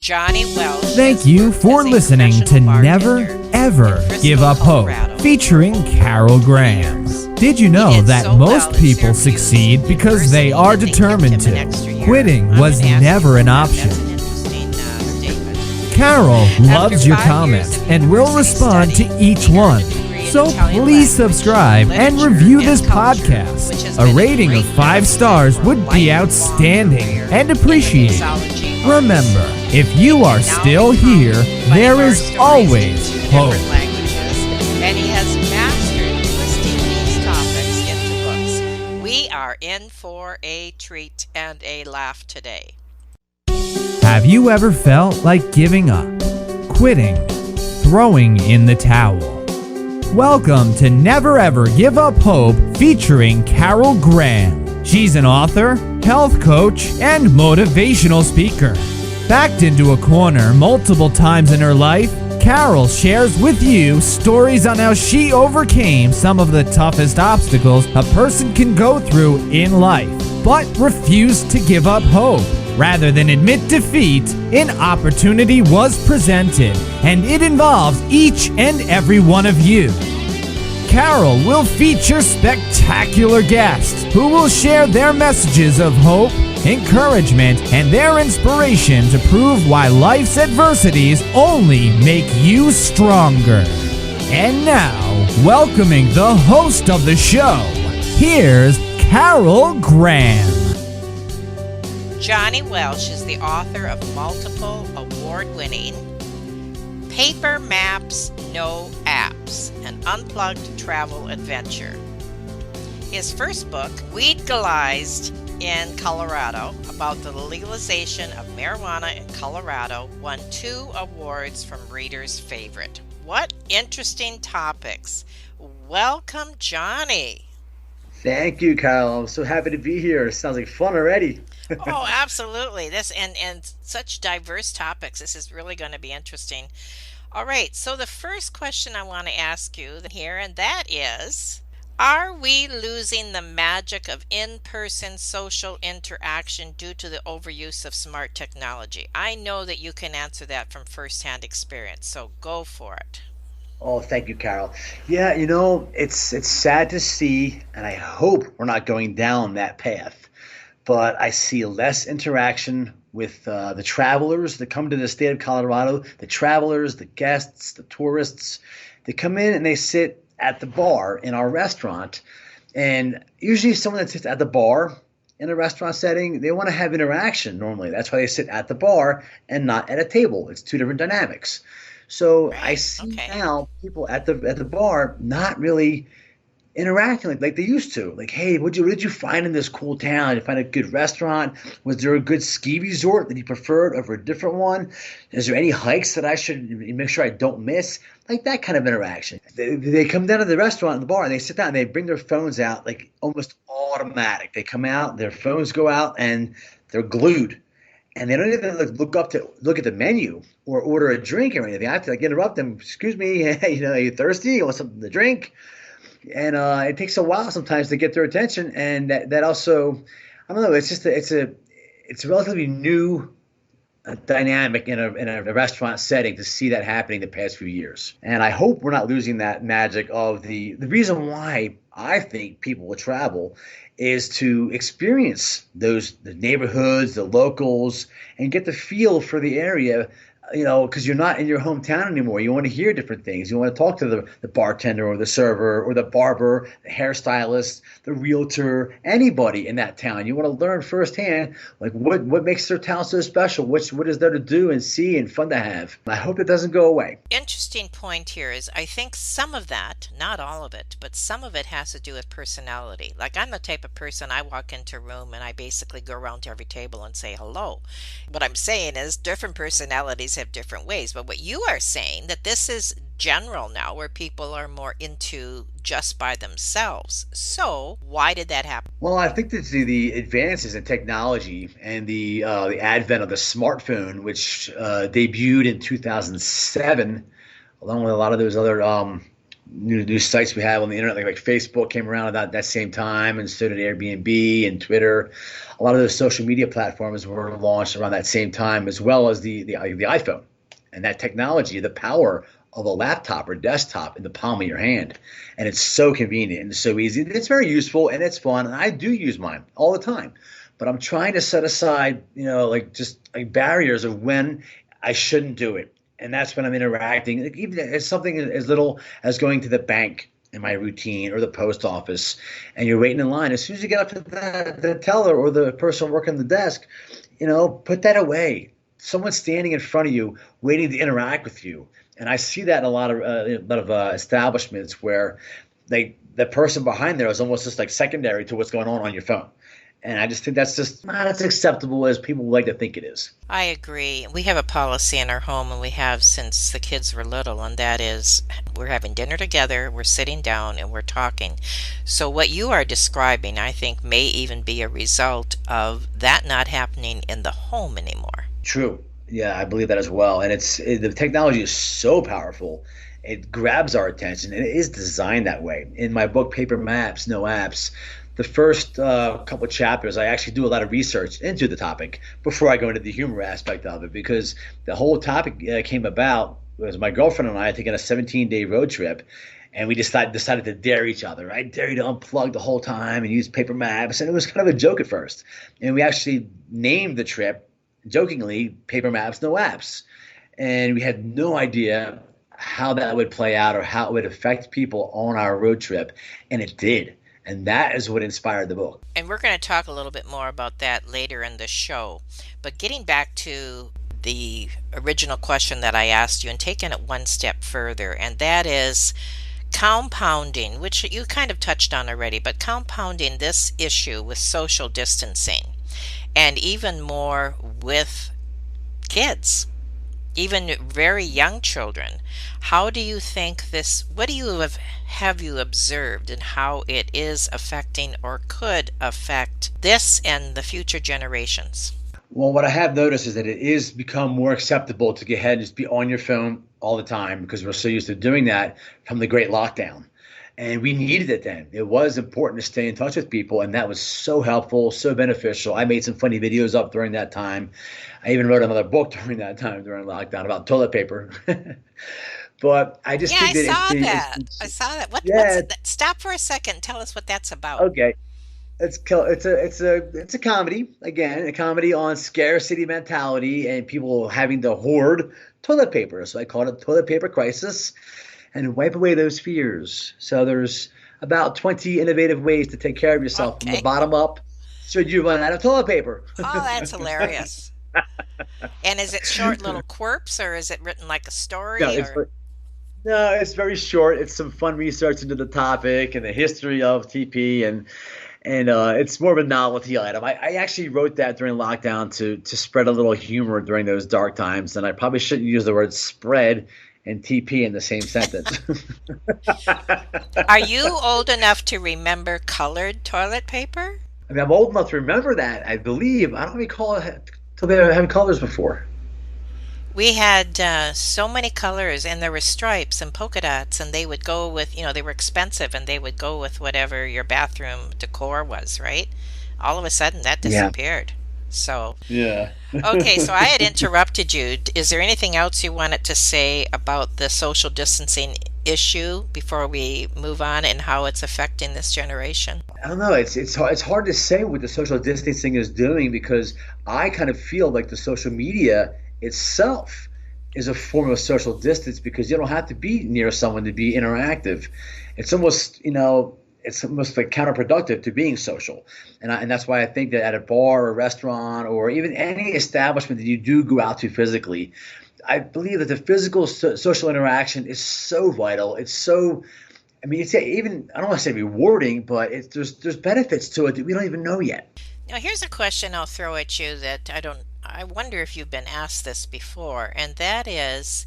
Johnny Welsh. Thank you for listening to Never Ever Give Up Hope, featuring Carol Graham. Did you know that most people succeed because they are determined to? Quitting was never an option. Carol loves your comments and will respond to each one. So please subscribe and review this podcast. A rating of 5 stars would be outstanding and appreciated. Remember, if you are still here, there is always hope. And he has mastered twisting these topics into books. We are in for a treat and a laugh today. Have you ever felt like giving up, quitting, throwing in the towel? Welcome to Never Ever Give Up Hope, featuring Carol Graham. She's an author, health coach, and motivational speaker. Backed into a corner multiple times in her life, Carol shares with you stories on how she overcame some of the toughest obstacles a person can go through in life, but refused to give up hope. Rather than admit defeat, an opportunity was presented, and it involves each and every one of you. Carol will feature spectacular guests who will share their messages of hope, encouragement, and their inspiration to prove why life's adversities only make you stronger. And now, welcoming the host of the show, here's Carol Graham. Johnny Welsh is the author of multiple award-winning Paper Maps, No Apps, an Unplugged Travel Adventure. His first book, Weedgalized in Colorado, about the legalization of marijuana in Colorado, won 2 awards from Reader's Favorite. What interesting topics. Welcome, Johnny. Thank you, Kyle. I'm so happy to be here. Sounds like fun already. Oh, absolutely. This and such diverse topics. This is really going to be interesting. All right. So the first question I want to ask you here, and that is, are we losing the magic of in-person social interaction due to the overuse of smart technology? I know that you can answer that from firsthand experience, so go for it. Oh, thank you, Carol. Yeah, it's sad to see, and I hope we're not going down that path. But I see less interaction with the travelers that come to the state of Colorado, the travelers, the guests, the tourists. They come in and they sit at the bar in our restaurant. And usually someone that sits at the bar in a restaurant setting, they want to have interaction normally. That's why they sit at the bar and not at a table. It's 2 different dynamics. So I see now people at the bar not really interacting like they used to. Like, hey, what did you find in this cool town? Did you find a good restaurant? Was there a good ski resort that you preferred over a different one? Is there any hikes that I should make sure I don't miss? Like that kind of interaction. They come down to the restaurant and the bar and they sit down and they bring their phones out like almost automatic. They come out, their phones go out and they're glued. And they don't even look at the menu or order a drink or anything. I have to interrupt them. Excuse me, are you thirsty? You want something to drink? And it takes a while sometimes to get their attention, and that also, I don't know. It's just it's a relatively new dynamic in a restaurant setting to see that happening the past few years. And I hope we're not losing that magic of the reason why I think people will travel is to experience the neighborhoods, the locals, and get the feel for the area. Because you're not in your hometown anymore. You want to hear different things. You want to talk to the bartender or the server or the barber, the hairstylist, the realtor, anybody in that town. You want to learn firsthand, like what makes their town so special, what is there to do and see and fun to have. I hope it doesn't go away. Interesting point here is I think some of that, not all of it, but some of it has to do with personality. Like I'm the type of person, I walk into a room and I basically go around to every table and say hello. What I'm saying is different personalities have different ways, but what you are saying that this is general now where people are more into just by themselves. So why did that happen? Well, I think that the advances in technology and the advent of the smartphone, which debuted in 2007, along with a lot of those other new sites we have on the internet, like Facebook came around about that same time, and so did Airbnb and Twitter. A lot of those social media platforms were launched around that same time, as well as the iPhone and that technology, the power of a laptop or desktop in the palm of your hand. And it's so convenient and so easy. It's very useful and it's fun. And I do use mine all the time. But I'm trying to set aside, like just like barriers of when I shouldn't do it. And that's when I'm interacting, like even as something as little as going to the bank in my routine or the post office, and you're waiting in line. As soon as you get up to the teller or the person working the desk, put that away. Someone's standing in front of you waiting to interact with you. And I see that in a lot of establishments where the person behind there is almost just like secondary to what's going on your phone. And I just think that's just not as acceptable as people would like to think it is. I agree. We have a policy in our home, and we have since the kids were little, and that is we're having dinner together, we're sitting down, and we're talking. So what you are describing, I think, may even be a result of that not happening in the home anymore. True. Yeah, I believe that as well. And the technology is so powerful. It grabs our attention, and it is designed that way. In my book, Paper Maps, No Apps, the first couple of chapters, I actually do a lot of research into the topic before I go into the humor aspect of it, because the whole topic came about was my girlfriend and I had taken a 17-day road trip, and we decided to dare each other. I dare you to unplug the whole time and use paper maps, and it was kind of a joke at first. And we actually named the trip, jokingly, Paper Maps, No Apps. And we had no idea how that would play out or how it would affect people on our road trip, and it did. And that is what inspired the book. And we're going to talk a little bit more about that later in the show. But getting back to the original question that I asked you and taking it one step further, and that is compounding, which you kind of touched on already, but compounding this issue with social distancing and even more with kids, even very young children. How do you think this, what do you have you observed and how it is affecting or could affect this and the future generations? Well, what I have noticed is that it is become more acceptable to get ahead and just be on your phone all the time, because we're so used to doing that from the great lockdown. And we needed it then. It was important to stay in touch with people, and that was so helpful, so beneficial. I made some funny videos up during that time. I even wrote another book during that time, during lockdown, about toilet paper. But I just think that I saw that. yeah. What's that? Stop for a second and tell us what that's about. Okay. It's a comedy, again, a comedy on scarcity mentality and people having to hoard toilet paper. So I call it Toilet Paper Crisis, and wipe away those fears. So there's about 20 innovative ways to take care of yourself from the bottom up should you run out of toilet paper. Oh, that's hilarious. And is it short little quirks, or is it written like a story? No, it's very short. It's some fun research into the topic and the history of TP, and it's more of a novelty item. I actually wrote that during lockdown to spread a little humor during those dark times, and I probably shouldn't use the word spread and TP in the same sentence. Are you old enough to remember colored toilet paper? I mean, I'm old enough to remember that, I believe. I don't recall till they were having colors before. We had so many colors, and there were stripes and polka dots, and they would go with, they were expensive, and they would go with whatever your bathroom decor was, right? All of a sudden, that disappeared. So, yeah. Okay, so I had interrupted you. Is there anything else you wanted to say about the social distancing issue before we move on and how it's affecting this generation? I don't know. It's hard to say what the social distancing is doing, because I kind of feel like the social media itself is a form of social distance, because you don't have to be near someone to be interactive. It's almost, it's almost like counterproductive to being social. And that's why I think that at a bar or a restaurant or even any establishment that you do go out to physically, I believe that the physical social interaction is so vital. It's so, it's even, I don't want to say rewarding, but there's benefits to it that we don't even know yet. Now, here's a question I'll throw at you that I wonder if you've been asked this before, and that is,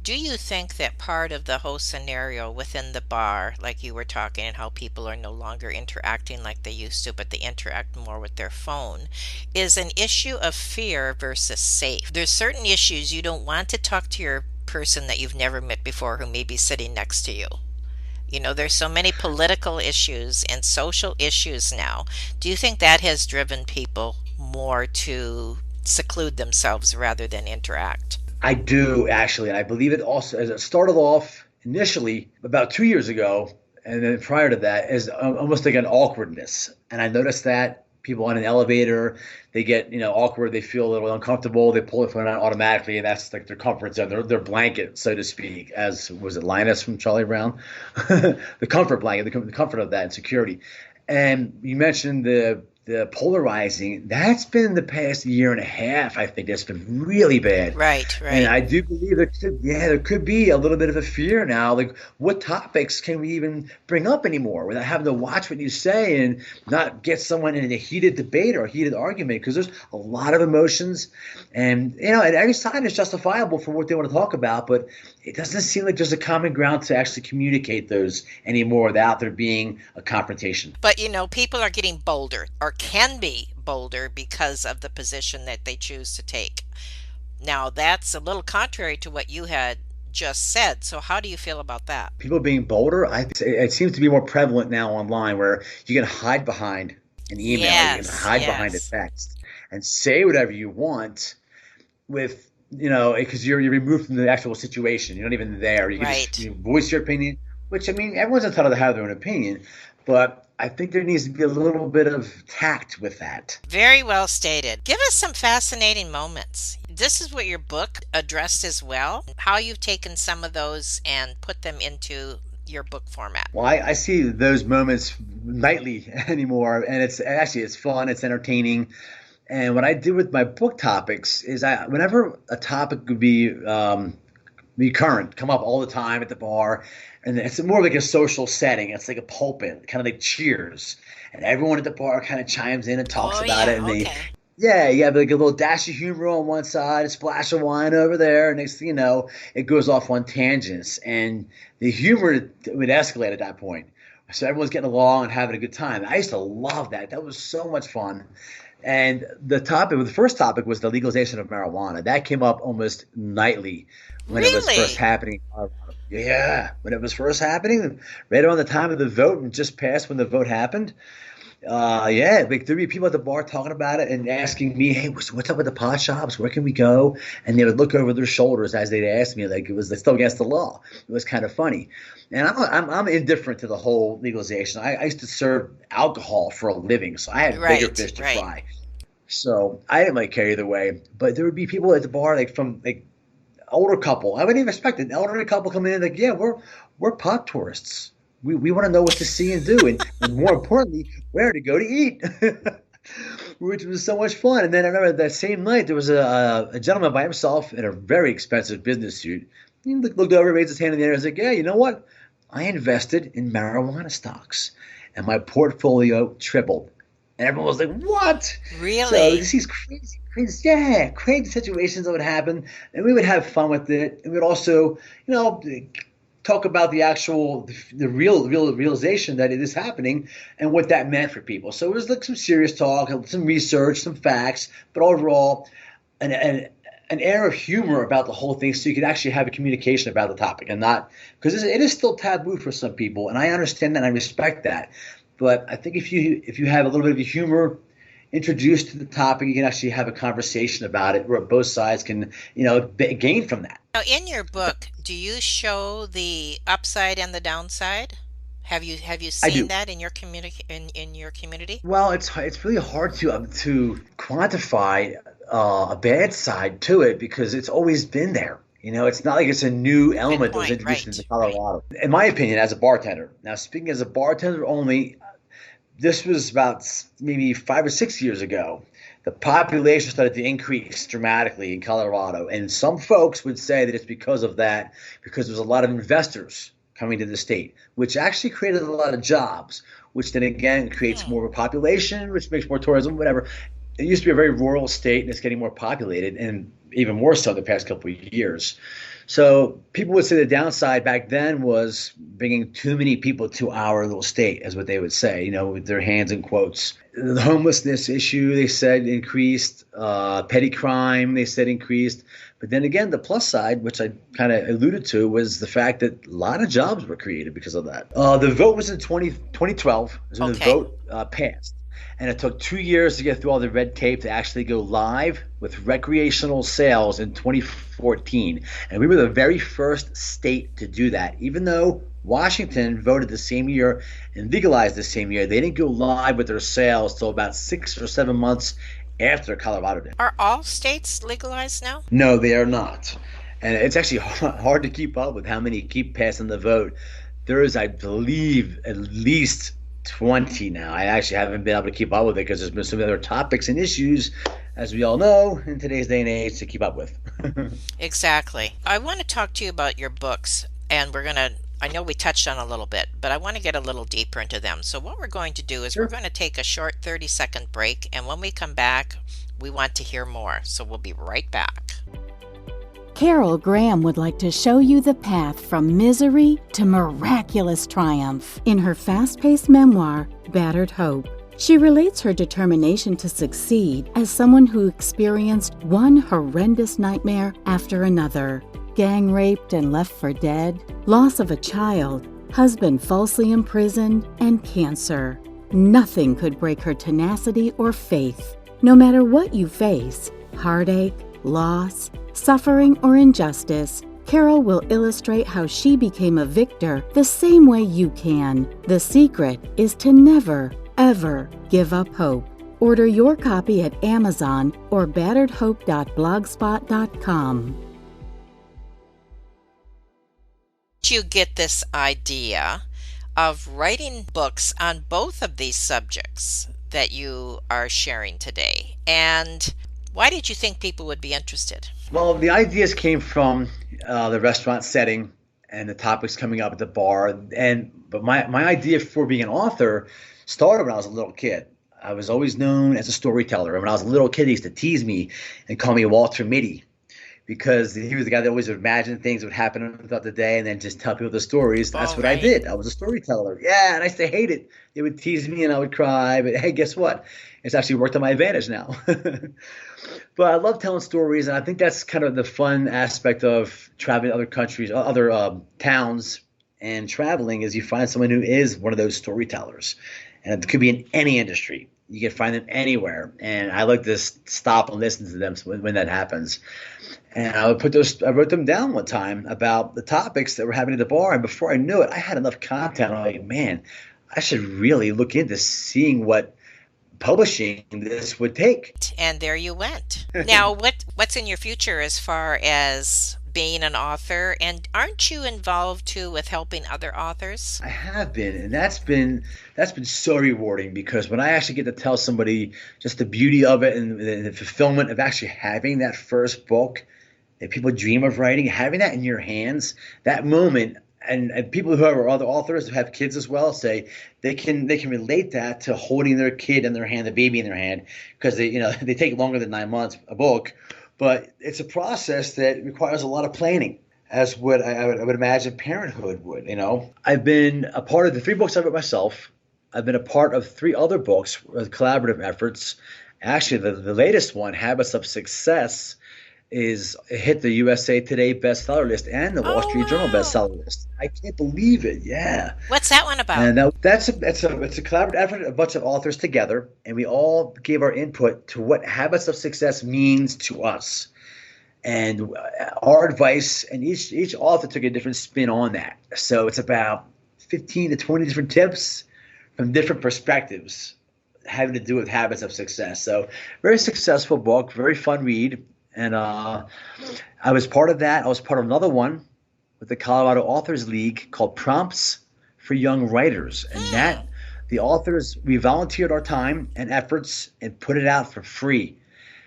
do you think that part of the whole scenario within the bar, like you were talking, and how people are no longer interacting like they used to, but they interact more with their phone, is an issue of fear versus safe? There's certain issues you don't want to talk to your person that you've never met before who may be sitting next to you. You know, there's so many political issues and social issues now. Do you think that has driven people more to seclude themselves rather than interact? I do actually. I believe it also, as it started off initially about 2 years ago, and then prior to that, as almost like an awkwardness. And I noticed that people on an elevator, they get awkward, they feel a little uncomfortable, they pull their phone out automatically, and that's like their comfort zone, their blanket, so to speak. As was it Linus from Charlie Brown, the comfort blanket, the comfort of that and security. And you mentioned the polarizing. That's been the past year and a half. I think that's been really bad. Right, And right. I do believe there could be a little bit of a fear now. Like, what topics can we even bring up anymore without having to watch what you say and not get someone in a heated debate or a heated argument? Because there's a lot of emotions, and and every side is justifiable for what they want to talk about, but it doesn't seem like there's a common ground to actually communicate those anymore without there being a confrontation. But people are getting bolder or can be bolder because of the position that they choose to take. Now, that's a little contrary to what you had just said. So, how do you feel about that? People being bolder, it seems to be more prevalent now online, where you can hide behind an email, you can Yes, hide behind a yes. text, and say whatever you want with because you're removed from the actual situation. You're not even there. You can just Right. voice your opinion, which, I mean, everyone's entitled to have their own opinion, but I think there needs to be a little bit of tact with that. Very well stated. Give us some fascinating moments. This is what your book addressed as well. How you've taken some of those and put them into your book format. Well, I see those moments nightly anymore, and it's fun, it's entertaining. And what I do with my book topics is, whenever a topic would be current, come up all the time at the bar, and it's more like a social setting. It's like a pulpit, kind of like Cheers, and everyone at the bar kind of chimes in and talks Oh, about it, yeah. and they Okay. yeah, you have like a little dash of humor on one side, a splash of wine over there, and next thing you know, it goes off on tangents, and the humor would escalate at that point. So everyone's getting along and having a good time. I used to love that. That was so much fun. And the first topic was the legalization of marijuana. That came up almost nightly when it was first Really? happening in Colorado. Yeah, when it was first happening, right around the time of the vote and just past when the vote happened. Yeah, like there'd be people at the bar talking about it and asking me, "Hey, what's up with the pot shops? Where can we go?" And they would look over their shoulders as they'd ask me, like it was still against the law. It was kind of funny, and I'm indifferent to the whole legalization. I used to serve alcohol for a living, so I had bigger Right, fish to right. fry. So I didn't like care either way. But there would be people at the bar, like from like older couple. I wouldn't even expect an elderly couple coming in, like, yeah, we're pot tourists. We want to know what to see and do, and more importantly, where to go to eat, which was so much fun. And then I remember that same night there was a gentleman by himself in a very expensive business suit. He looked over, raised his hand in the air, and was like, "Yeah, you know what? I invested in marijuana stocks, and my portfolio tripled." And everyone was like, "What?" So Really? this these crazy, crazy, yeah, crazy situations that would happen, and we would have fun with it. And we would also, you know, talk about the real realization that it is happening and what that meant for people. So it was like some serious talk, some research, some facts, but overall, an air of humor about the whole thing, so you could actually have a communication about the topic and not, because it is still taboo for some people, and I understand that and I respect that. But I think if you have a little bit of humor introduced to the topic, you can actually have a conversation about it where both sides can, gain from that. Now, in your book, do you show the upside and the downside? Have you I seen do. that in your community? Well, it's really hard to quantify a bad side to it because it's always been there. It's not like it's a new Good element that was point. introduced into Right. Colorado. In my opinion, as a bartender, now speaking as a bartender only, this was about maybe 5 or 6 years ago. The population started to increase dramatically in Colorado, and some folks would say that it's because of that, because there's a lot of investors coming to the state, which actually created a lot of jobs, which then again creates Hmm. more of a population, which makes more tourism, whatever. It used to be a very rural state, and it's getting more populated, and even more so the past couple of years. So people would say the downside back then was bringing too many people to our little state, is what they would say, with their hands in quotes. The homelessness issue, they said, increased. Petty crime, they said, increased. But then again, the plus side, which I kind of alluded to, was the fact that a lot of jobs were created because of that. The vote was in 2012, is when the Okay. vote passed. And it took 2 years to get through all the red tape to actually go live with recreational sales in 2014. And we were the very first state to do that. Even though Washington voted the same year and legalized the same year, they didn't go live with their sales till about 6 or 7 months after Colorado did. Are all states legalized now? No, they are not. And it's actually hard to keep up with how many keep passing the vote. There is, I believe, at least 20 now. I actually haven't been able to keep up with it because there's been some other topics and issues, as we all know, in today's day and age to keep up with. Exactly. I want to talk to you about your books, and I know we touched on a little bit, but I want to get a little deeper into them. So what we're going to do is we're going to take a short 30-second break, and when we come back, we want to hear more. So we'll be right back. Carol Graham would like to show you the path from misery to miraculous triumph in her fast-paced memoir, Battered Hope. She relates her determination to succeed as someone who experienced one horrendous nightmare after another. Gang raped and left for dead, loss of a child, husband falsely imprisoned, and cancer. Nothing could break her tenacity or faith. No matter what you face, heartache, loss, suffering, or injustice, Carol will illustrate how she became a victor the same way you can. The secret is to never, ever give up hope. Order your copy at Amazon or batteredhope.blogspot.com. You get this idea of writing books on both of these subjects that you are sharing today, and why did you think people would be interested? Well, the ideas came from the restaurant setting and the topics coming up at the bar. But my idea for being an author started when I was a little kid. I was always known as a storyteller. And when I was a little kid, they used to tease me and call me Walter Mitty because he was the guy that always imagined things would happen throughout the day and then just tell people the stories. That's what I did. I was a storyteller. Yeah, and I used to hate it. They would tease me and I would cry. But hey, guess what? It's actually worked to my advantage now. But I love telling stories, and I think that's kind of the fun aspect of traveling to other countries, other towns, and traveling is you find someone who is one of those storytellers. And it could be in any industry. You can find them anywhere. And I like to stop and listen to them when that happens. And I wrote them down one time about the topics that were happening at the bar. And before I knew it, I had enough content. I'm like, man, I should really look into seeing what publishing this would take. And there you went. Now, what's in your future as far as being an author? And aren't you involved too with helping other authors? I have been, and that's been so rewarding because when I actually get to tell somebody just the beauty of it and the fulfillment of actually having that first book that people dream of writing, having that in your hands, that moment. And people who are other authors who have kids as well say they can relate that to holding their kid in their hand, the baby in their hand, because they take longer than 9 months a book, but it's a process that requires a lot of planning, as would I would imagine parenthood would. I've been a part of the 3 books I wrote myself. I've been a part of 3 other books with collaborative efforts. Actually, the latest one, Habits of Success, hit the USA Today bestseller list and the Wall Street Journal bestseller list. I can't believe it. Yeah. What's that one about? And it's a collaborative effort, a bunch of authors together, and we all gave our input to what Habits of Success means to us, and our advice. And each author took a different spin on that. So it's about 15 to 20 different tips from different perspectives having to do with habits of success. So very successful book, very fun read. And I was part of that. I was part of another one with the Colorado Authors League called Prompts for Young Writers. And the authors, we volunteered our time and efforts and put it out for free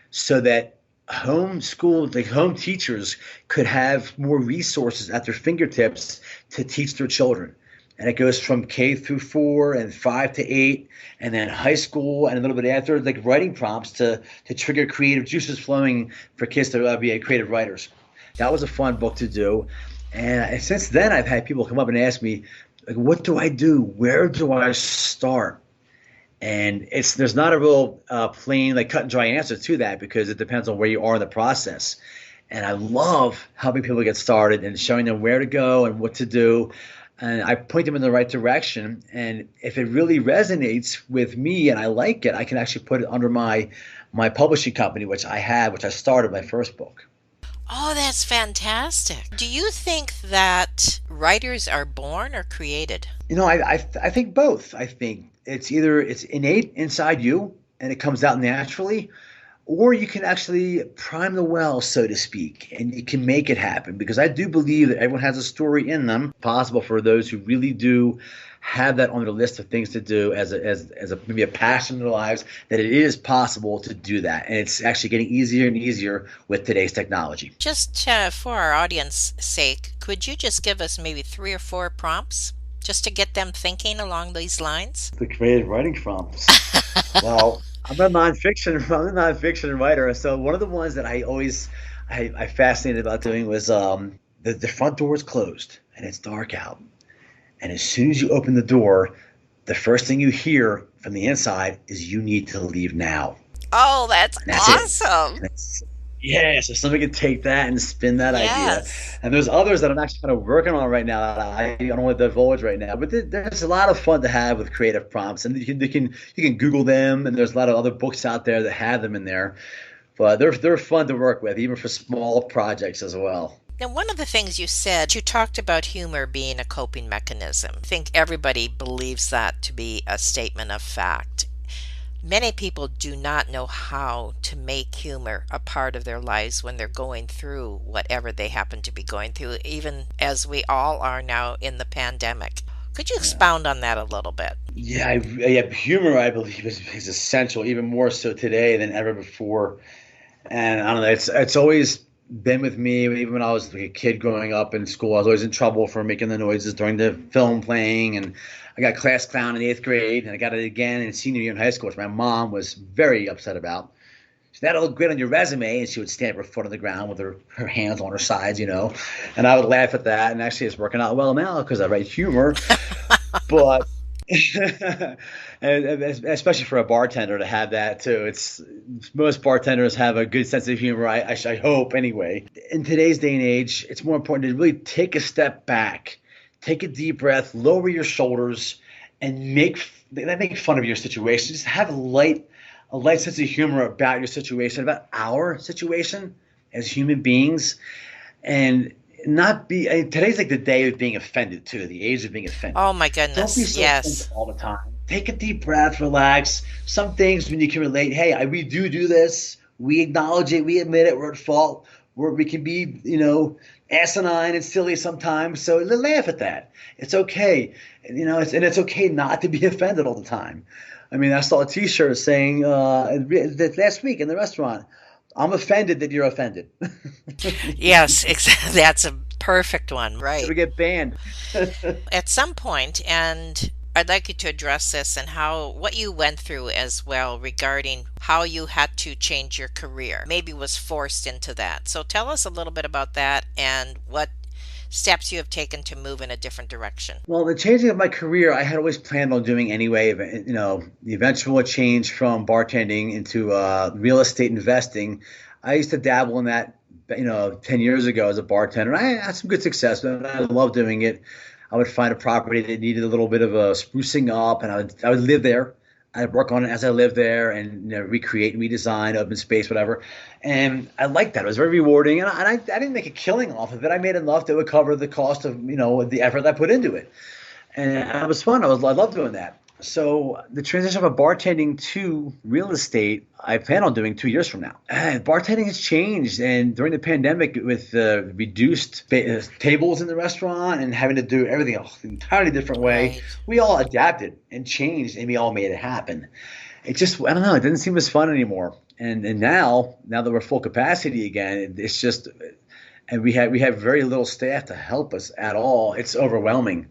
so that home teachers could have more resources at their fingertips to teach their children. And it goes from K through 4 and 5 to 8, and then high school and a little bit after, like writing prompts to trigger creative juices flowing for kids to be creative writers. That was a fun book to do. And since then, I've had people come up and ask me, like, what do I do? Where do I start? And there's not a real plain, like cut and dry answer to that because it depends on where you are in the process. And I love helping people get started and showing them where to go and what to do. And I point them in the right direction. And if it really resonates with me and I like it, I can actually put it under my publishing company, which I started my first book. Oh, that's fantastic. Do you think that writers are born or created? I think both. I think it's innate inside you and it comes out naturally, or you can actually prime the well, so to speak, and you can make it happen. Because I do believe that everyone has a story in them, possible for those who really do have that on their list of things to do as maybe a passion in their lives, that it is possible to do that. And it's actually getting easier and easier with today's technology. Just for our audience sake, could you just give us maybe 3 or 4 prompts just to get them thinking along these lines? The creative writing prompts. Well, I'm a nonfiction writer. So one of the ones that I fascinated about doing was the front door is closed and it's dark out. And as soon as you open the door, the first thing you hear from the inside is you need to leave now. Oh, that's awesome. Yeah, so somebody could take that and spin that idea. And there's others that I'm actually kind of working on right now that I don't want to divulge right now. But there's a lot of fun to have with creative prompts, and you can Google them, and there's a lot of other books out there that have them in there. But they're fun to work with, even for small projects as well. Now, one of the things you said, you talked about humor being a coping mechanism. I think everybody believes that to be a statement of fact. Many people do not know how to make humor a part of their lives when they're going through whatever they happen to be going through, even as we all are now in the pandemic. Could you expound on that a little bit? Yeah, humor, I believe, is essential, even more so today than ever before. And I don't know, it's always been with me. Even when I was like a kid growing up in school, I was always in trouble for making the noises during the film playing. And I got class clown in 8th grade, and I got it again in senior year in high school, which my mom was very upset about. She said, that'll look great on your resume. And she would stand her foot on the ground with her hands on her sides, And I would laugh at that. And actually, it's working out well now because I write humor. But and especially for a bartender to have that too. Most bartenders have a good sense of humor. I hope anyway. In today's day and age, it's more important to really take a step back, take a deep breath, lower your shoulders, and make fun of your situation. Just have a light sense of humor about your situation, about our situation as human beings, and not be. Today's like the day of being offended too. The age of being offended. Oh my goodness! Don't be so Yes. offended all the time. Take a deep breath, relax. Some things when you can relate. Hey, we do this. We acknowledge it. We admit it. We're at fault. We can be, asinine and silly sometimes. So laugh at that. It's okay. And it's okay not to be offended all the time. I mean, I saw a T-shirt saying last week in the restaurant, I'm offended that you're offended. Yes, exactly. That's a perfect one, right? So we get banned. At some point, and I'd like you to address this and what you went through as well regarding how you had to change your career, maybe was forced into that. So tell us a little bit about that and what steps you have taken to move in a different direction. Well, the changing of my career, I had always planned on doing anyway. The eventual change from bartending into real estate investing. I used to dabble in that, 10 years ago as a bartender. I had some good success, but I love doing it. I would find a property that needed a little bit of a sprucing up, and I would live there. I'd work on it as I lived there and recreate, redesign, open space, whatever. And I liked that. It was very rewarding. And I didn't make a killing off of it. I made enough that would cover the cost of, the effort I put into it. And it was fun. I loved doing that. So the transition from bartending to real estate, I plan on doing 2 years from now. Bartending has changed. And during the pandemic, with reduced tables in the restaurant and having to do everything an entirely different way, Right. we all adapted and changed, and we all made it happen. It just, I don't know, it didn't seem as fun anymore. And now that we're full capacity again, it's just, and we have very little staff to help us at all. It's overwhelming.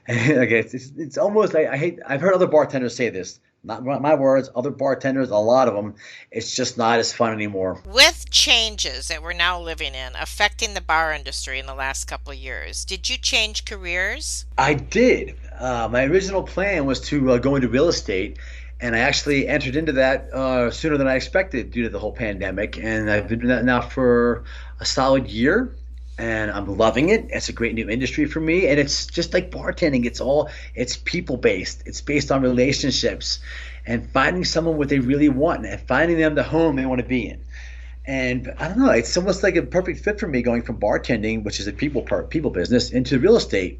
It's almost like I've heard other bartenders say this, not my words, other bartenders, a lot of them, it's just not as fun anymore. With changes that we're now living in affecting the bar industry in the last couple of years, did you change careers? I did. My original plan was to go into real estate, And I actually entered into that sooner than I expected due to the whole pandemic. And I've been doing that now for a solid year. And I'm loving it. It's a great new industry for me. And it's just like bartending. It's people based. It's based on relationships and finding someone what they really want and finding them the home they want to be in. And I don't know, it's almost like a perfect fit for me going from bartending, which is a people business, into real estate.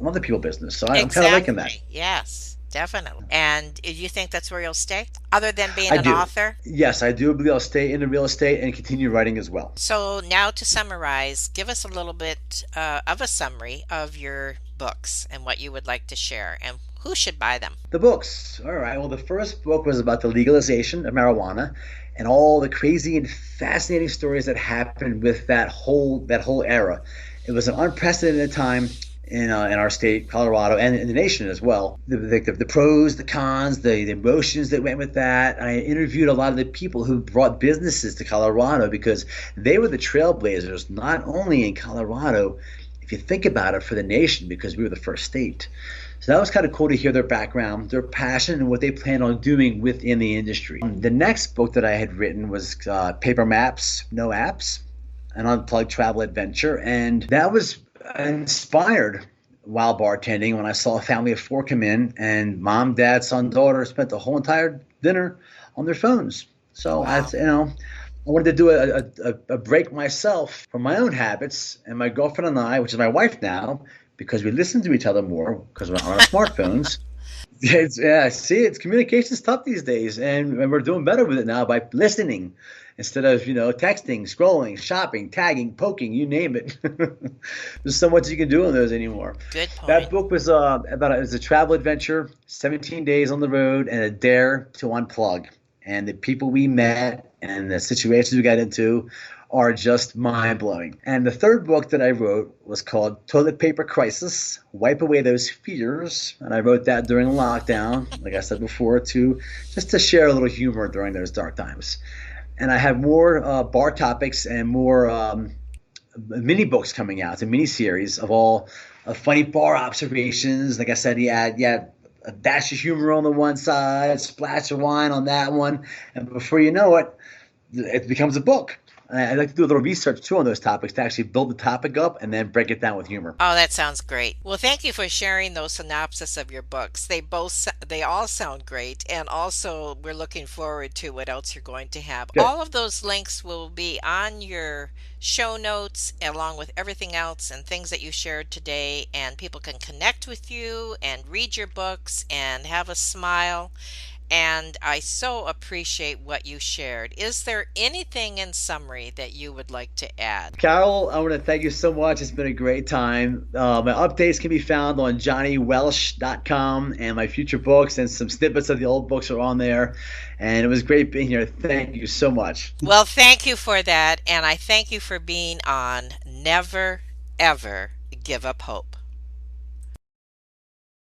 I love the people business. So I'm kind of liking that. Exactly. Yes, definitely. And do you think that's where you'll stay, other than being I an do. author? Yes, I do believe I'll stay in the real estate and continue writing as well. So now to summarize, give us a little bit of a summary of your books and what you would like to share and who should buy them. The books. All right. Well, the first book was about the legalization of marijuana and all the crazy and fascinating stories that happened with that whole era. It was an unprecedented time in our state, Colorado, and in the nation as well. The pros, the cons, the emotions that went with that. I interviewed a lot of the people who brought businesses to Colorado because they were the trailblazers, not only in Colorado, if you think about it, for the nation, because we were the first state. So that was kind of cool to hear their background, their passion, and what they plan on doing within the industry. The next book that I had written was Paper Maps, No Apps, an Unplugged Travel Adventure. And that was inspired while bartending when I saw a family of four come in and mom, dad, son, daughter spent the whole entire dinner on their phones. So Wow. I wanted to do a break myself from my own habits, and my girlfriend and I, which is my wife now, because we listen to each other more because we're on our smartphones. It's communication's tough these days, and we're doing better with it now by listening instead of texting, scrolling, shopping, tagging, poking, you name it. There's so much you can do on those anymore. Good That point. book was it was a travel adventure, 17 days on the road, and a dare to unplug. And the people we met and the situations we got into are just mind blowing. And the third book that I wrote was called Toilet Paper Crisis: Wipe Away Those Fears. And I wrote that during lockdown, like I said before, just to share a little humor during those dark times. And I have more bar topics and more mini books coming out. It's a mini series of all funny bar observations. Like I said, he had a dash of humor on the one side, a splash of wine on that one, and before you know it, it becomes a book. I like to do a little research too on those topics to actually build the topic up and then break it down with humor. Oh, that sounds great. Well, thank you for sharing those synopsis of your books. They all sound great, and also we're looking forward to what else you're going to have. Good. All of those links will be on your show notes along with everything else and things that you shared today, and people can connect with you and read your books and have a smile. And I so appreciate what you shared. Is there anything in summary that you would like to add? Carol, I want to thank you so much. It's been a great time. My updates can be found on johnnywelsh.com, and my future books and some snippets of the old books are on there. And it was great being here. Thank you so much. Well, thank you for that, and I thank you for being on Never Ever Give Up Hope.